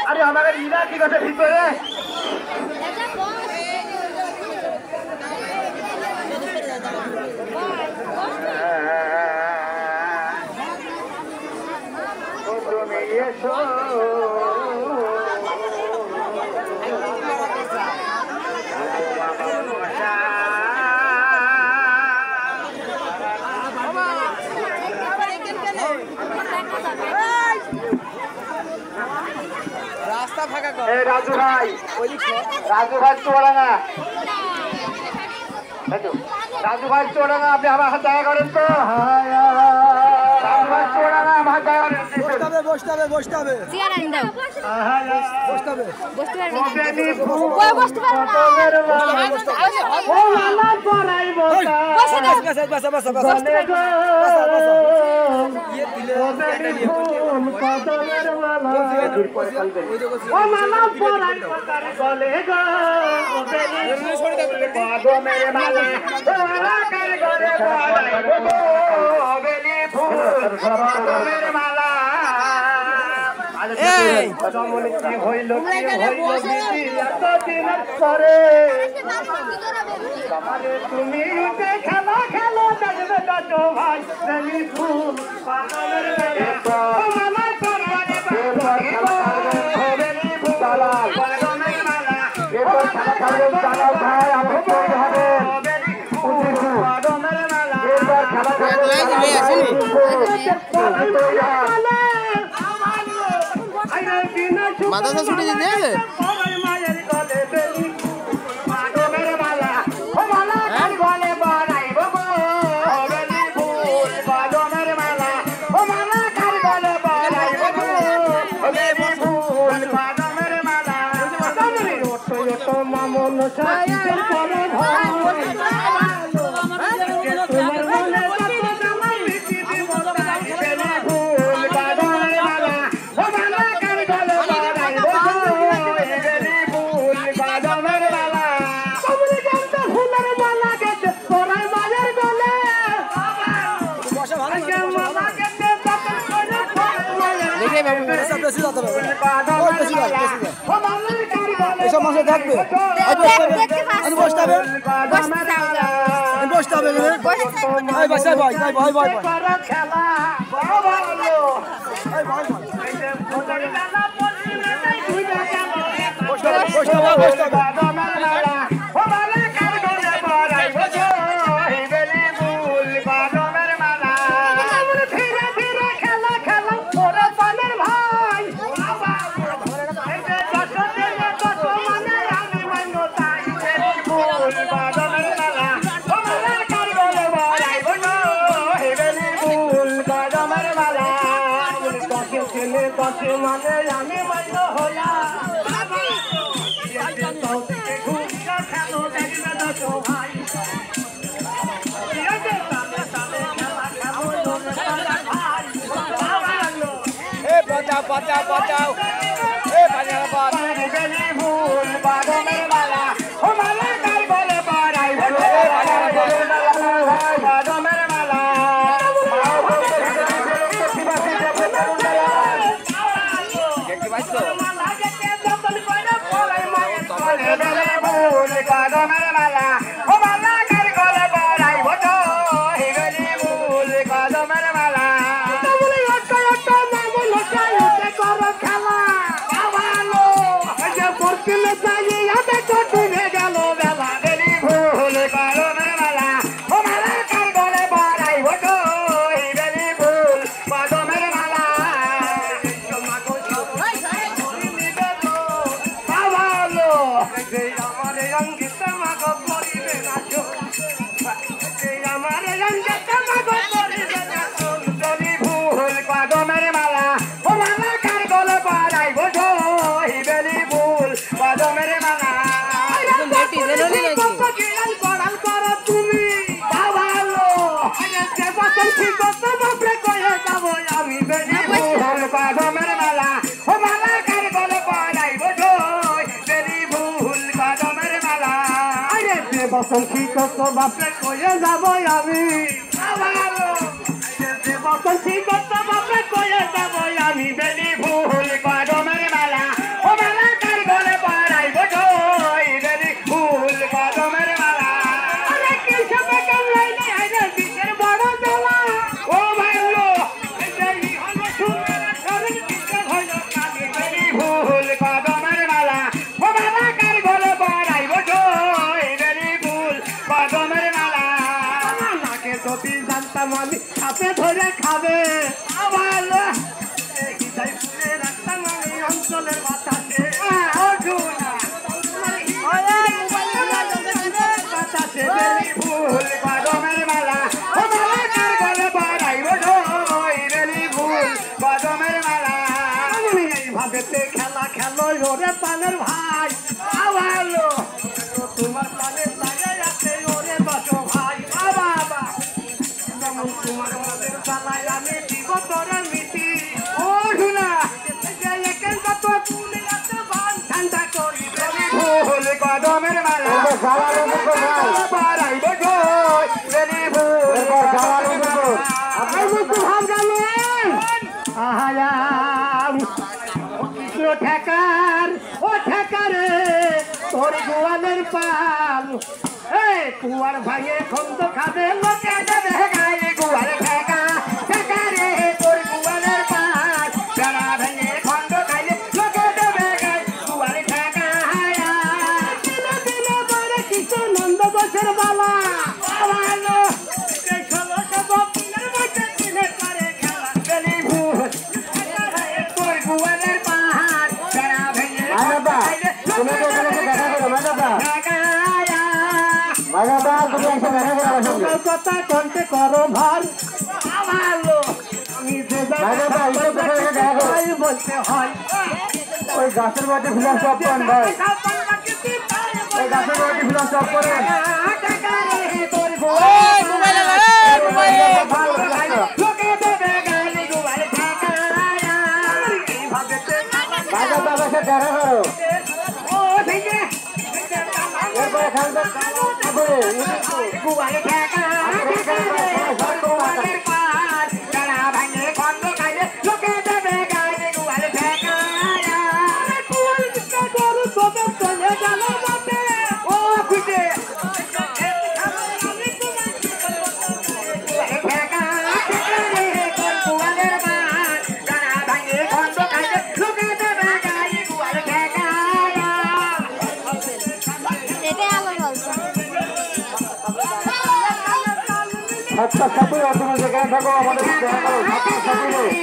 আরে আমাদের ইরা কি কথা ভিতরে তুমি এসো রাস্তা ফাঁকা কর এই রাজু ভাই চোরাঙ্গা রাজু ভাই চোরাঙ্গা আপনি আমার হাত জায়গা করেন তো রাজু ভাই চোরাঙ্গা আমার জায়গা করেন বসতে হবে হইল করে তুমি খেলা খেলো দেখবে তো ভাই ফুল মাথা ছুটে দিতে হবে মামন এসব মাসে থাকবে বসতে হবে মানে আমি মাইল হলা ভাই বাঁচাও ভুল বাদনের মালা ও মালা কার বলে বাড়াই বাদনের মালা বসন্তি কত বাপরে কয়ে যাব আমি বসন্তি কত বাপরে কয়ে যাব আমি বেলি ভুল কদমের মালা ও হাতে ধরে খাবে আমার হৃদয় ফুলে রাখতাম আমি অঞ্চলের বাতাসে বাতাসে বেলি ফুল কদমের মালা ও মালাকার গলে বাড়াইব ঢোল বেলি ফুল কদমের মালা আমি এইভাবেতে খেলা খেলো ওরে পানের ভাই আওয়ালো তোমার প্রাণের লাগে আছে ওরে বসো ভাই বাবা তোমার মদের জ্বালায় আমি দিব তোরে মিটি ও শুনা এখান কত তুলে আছে বান ঠান্ডা করি ভুল কদমের মালা বাড়াইব ঢোল বেলি ফুল আপনার মুখ ভাব জানেন ঠেকার ও ঠেকারে তোর গোয়ালের পাল কুয়ার ভাইয়ে খন্দ খাবে লোকে দেবে গায়ে কুয়ার ঠেকা ঠেকারে তোর গোয়ালের পাল যারা ভেঙে খন্দ খাইলে লোকে দেবে গায়ে কুয়ার ঠেকা দিলে দিলে বলে কিছু নন্দ বছর বালা ভালো এই ষোলোশো বপিনের মধ্যে দিলে করে খেলা বেলি ভুল তোর গোয়ালের পাহাড় যারা ভেঙে খন্দ খাইলে কথা কন্টে করো ভার ভালো আমি বলতে হয় ওই গাছের বাড়ি ফিলার সব করেন ভাই ওই গাছের বাড়ি ফিলার সব করেন কুয়ারে ঠেকা কুয়ারের পার যারা ভাঙে খন্দ খাইলে লোকে দেবে গায়ে কুয়ারে ঠেকা কুয়ার গরু তোদের চলে গেল বটে ও খুঁজে কুয়ারের পার যারা ভাঙে খন্দ খাইলে লোকে দেবে গায়ে কুয়ারে ঠেকা এটাই আমার বলছে আচ্ছা সাথে তুমি যেখানে থাকো আমাদের দেখা করো সাথে সাথে